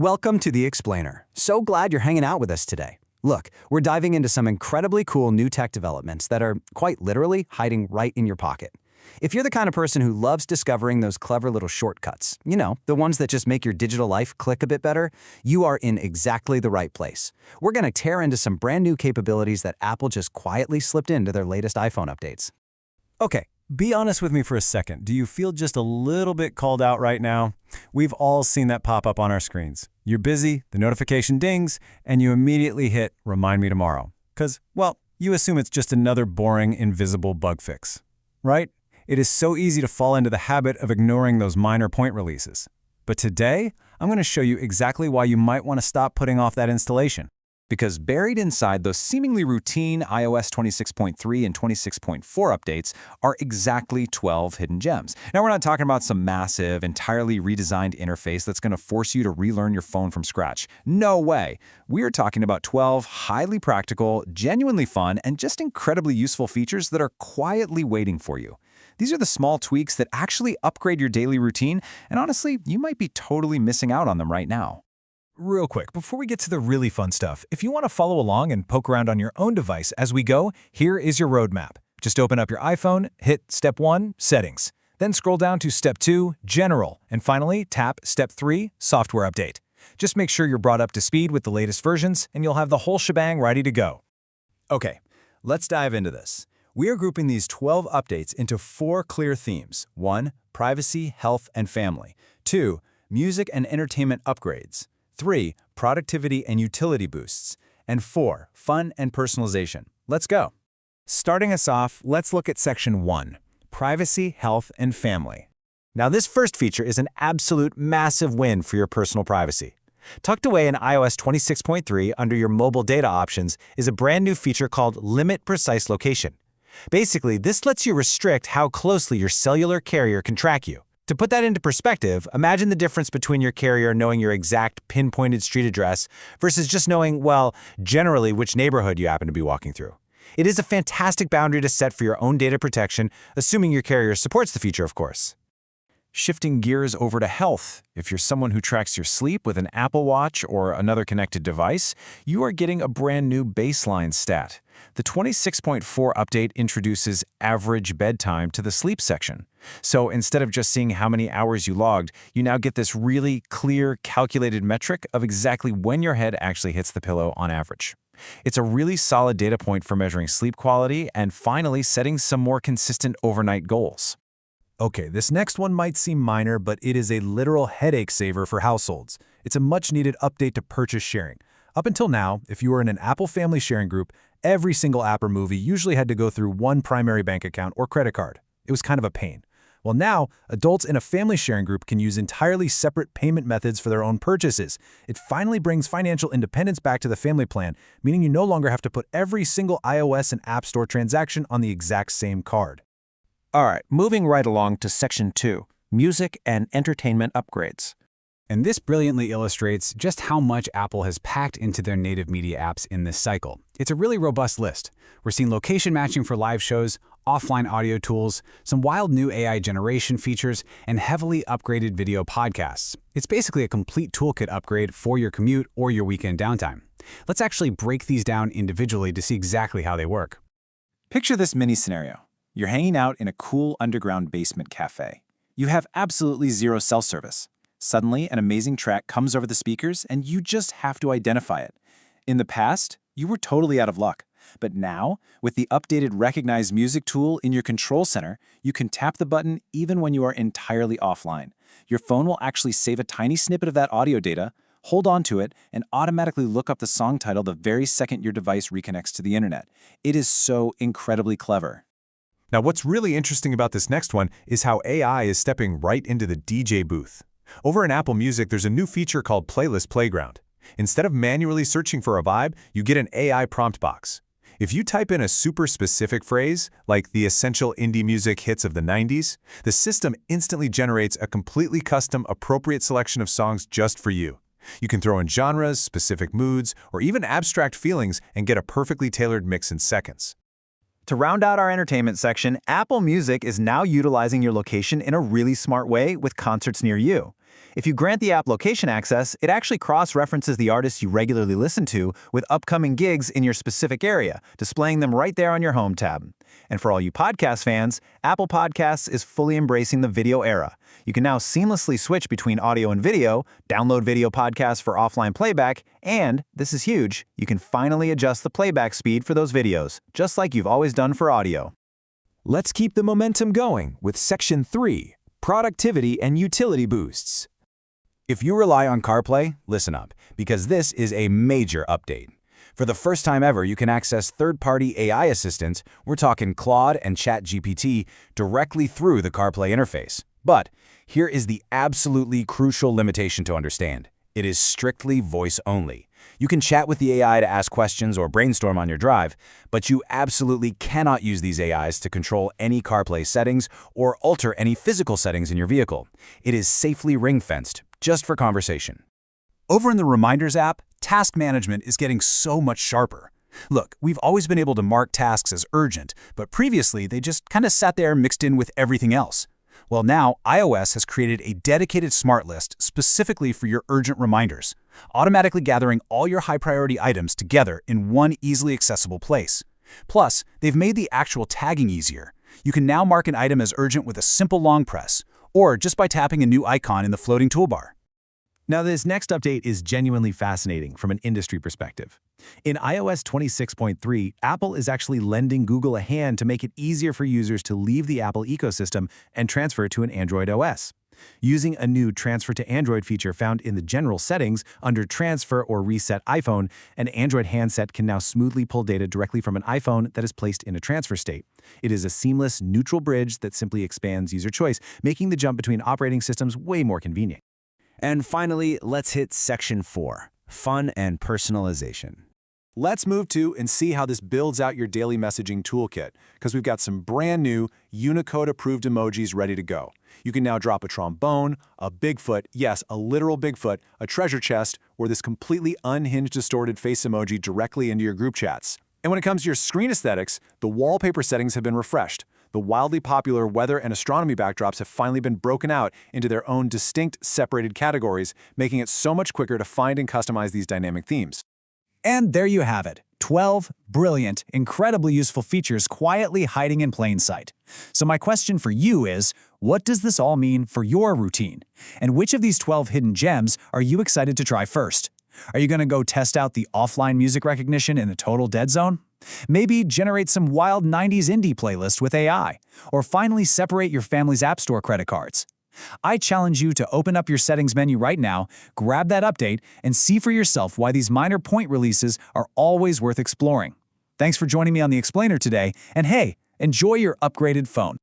Welcome to The Explainer. So glad you're hanging out with us today. Look, we're diving into some incredibly cool new tech developments that are, quite literally, hiding right in your pocket. If you're the kind of person who loves discovering those clever little shortcuts, the ones that just make your digital life click a bit better, you are in exactly the right place. We're going to tear into some brand new capabilities that Apple just quietly slipped into their latest iPhone updates. Okay, be honest with me for a second. Do you feel just a little bit called out right now? We've all seen that pop up on our screens. You're busy, the notification dings, and you immediately hit Remind Me Tomorrow. Because, you assume it's just another boring, invisible bug fix, right? It is so easy to fall into the habit of ignoring those minor point releases. But today, I'm going to show you exactly why you might want to stop putting off that installation. Because buried inside those seemingly routine iOS 26.3 and 26.4 updates are exactly 12 hidden gems. Now, we're not talking about some massive, entirely redesigned interface that's going to force you to relearn your phone from scratch. No way. We are talking about 12 highly practical, genuinely fun, and just incredibly useful features that are quietly waiting for you. These are the small tweaks that actually upgrade your daily routine, and honestly, you might be totally missing out on them right now. Real quick, before we get to the really fun stuff, if you want to follow along and poke around on your own device as we go, here is your roadmap. Just open up your iPhone, hit Step 1, Settings. Then scroll down to Step 2, General, and finally tap Step 3, Software Update. Just make sure you're brought up to speed with the latest versions, and you'll have the whole shebang ready to go. Okay, let's dive into this. We are grouping these 12 updates into 4 clear themes. 1. Privacy, health, and family. 2. Music and entertainment upgrades. 3. Productivity and utility boosts. And 4. Fun and personalization. Let's go. Starting us off, let's look at Section 1. Privacy, health, and family. Now, this first feature is an absolute massive win for your personal privacy. Tucked away in iOS 26.3 under your mobile data options is a brand new feature called Limit Precise Location. Basically, this lets you restrict how closely your cellular carrier can track you. To put that into perspective, imagine the difference between your carrier knowing your exact pinpointed street address versus just knowing, generally which neighborhood you happen to be walking through. It is a fantastic boundary to set for your own data protection, assuming your carrier supports the feature, of course. Shifting gears over to health, if you're someone who tracks your sleep with an Apple Watch or another connected device, you are getting a brand new baseline stat. The 26.4 update introduces average bedtime to the sleep section. So instead of just seeing how many hours you logged, you now get this really clear, calculated metric of exactly when your head actually hits the pillow on average. It's a really solid data point for measuring sleep quality and finally setting some more consistent overnight goals. Okay, this next one might seem minor, but it is a literal headache saver for households. It's a much-needed update to purchase sharing. Up until now, if you were in an Apple family sharing group, every single app or movie usually had to go through one primary bank account or credit card. It was kind of a pain. Well, now, adults in a family sharing group can use entirely separate payment methods for their own purchases. It finally brings financial independence back to the family plan, meaning you no longer have to put every single iOS and App Store transaction on the exact same card. All right, moving right along to Section 2, Music and Entertainment Upgrades. And this brilliantly illustrates just how much Apple has packed into their native media apps in this cycle. It's a really robust list. We're seeing location matching for live shows, offline audio tools, some wild new AI generation features, and heavily upgraded video podcasts. It's basically a complete toolkit upgrade for your commute or your weekend downtime. Let's actually break these down individually to see exactly how they work. Picture this mini scenario. You're hanging out in a cool underground basement cafe. You have absolutely zero cell service. Suddenly, an amazing track comes over the speakers and you just have to identify it. In the past, you were totally out of luck. But now, with the updated Recognize Music tool in your control center, you can tap the button even when you are entirely offline. Your phone will actually save a tiny snippet of that audio data, hold on to it, and automatically look up the song title the very second your device reconnects to the internet. It is so incredibly clever. Now, what's really interesting about this next one is how AI is stepping right into the DJ booth. Over in Apple Music, there's a new feature called Playlist Playground. Instead of manually searching for a vibe, you get an AI prompt box. If you type in a super specific phrase, like the essential indie music hits of the 90s, the system instantly generates a completely custom, appropriate selection of songs just for you. You can throw in genres, specific moods, or even abstract feelings and get a perfectly tailored mix in seconds. To round out our entertainment section, Apple Music is now utilizing your location in a really smart way with concerts near you. If you grant the app location access, it actually cross-references the artists you regularly listen to with upcoming gigs in your specific area, displaying them right there on your Home tab. And for all you podcast fans, Apple Podcasts is fully embracing the video era. You can now seamlessly switch between audio and video, download video podcasts for offline playback, and, this is huge, you can finally adjust the playback speed for those videos, just like you've always done for audio. Let's keep the momentum going with Section 3, Productivity and Utility Boosts. If you rely on CarPlay, listen up, because this is a major update. For the first time ever, you can access third-party AI assistants, we're talking Claude and ChatGPT, directly through the CarPlay interface. But here is the absolutely crucial limitation to understand. It is strictly voice only. You can chat with the AI to ask questions or brainstorm on your drive, but you absolutely cannot use these AIs to control any CarPlay settings or alter any physical settings in your vehicle. It is safely ring-fenced, just for conversation. Over in the Reminders app, task management is getting so much sharper. Look, we've always been able to mark tasks as urgent, but previously they just kind of sat there mixed in with everything else. Well, now iOS has created a dedicated smart list specifically for your urgent reminders, automatically gathering all your high-priority items together in one easily accessible place. Plus, they've made the actual tagging easier. You can now mark an item as urgent with a simple long press, or just by tapping a new icon in the floating toolbar. Now, this next update is genuinely fascinating from an industry perspective. In iOS 26.3, Apple is actually lending Google a hand to make it easier for users to leave the Apple ecosystem and transfer to an Android OS. Using a new Transfer to Android feature found in the General settings under Transfer or Reset iPhone, an Android handset can now smoothly pull data directly from an iPhone that is placed in a transfer state. It is a seamless, neutral bridge that simply expands user choice, making the jump between operating systems way more convenient. And finally, let's hit Section 4, Fun and Personalization. Let's move to and see how this builds out your daily messaging toolkit, because we've got some brand new Unicode-approved emojis ready to go. You can now drop a trombone, a Bigfoot, yes, a literal Bigfoot, a treasure chest, or this completely unhinged distorted face emoji directly into your group chats. And when it comes to your screen aesthetics, the wallpaper settings have been refreshed. The wildly popular weather and astronomy backdrops have finally been broken out into their own distinct, separated categories, making it so much quicker to find and customize these dynamic themes. And there you have it, 12 brilliant, incredibly useful features quietly hiding in plain sight. So my question for you is, what does this all mean for your routine? And which of these 12 hidden gems are you excited to try first? Are you going to go test out the offline music recognition in a total dead zone? Maybe generate some wild 90s indie playlist with AI, or finally separate your family's App Store credit cards. I challenge you to open up your settings menu right now, grab that update, and see for yourself why these minor point releases are always worth exploring. Thanks for joining me on The Explainer today, and hey, enjoy your upgraded phone.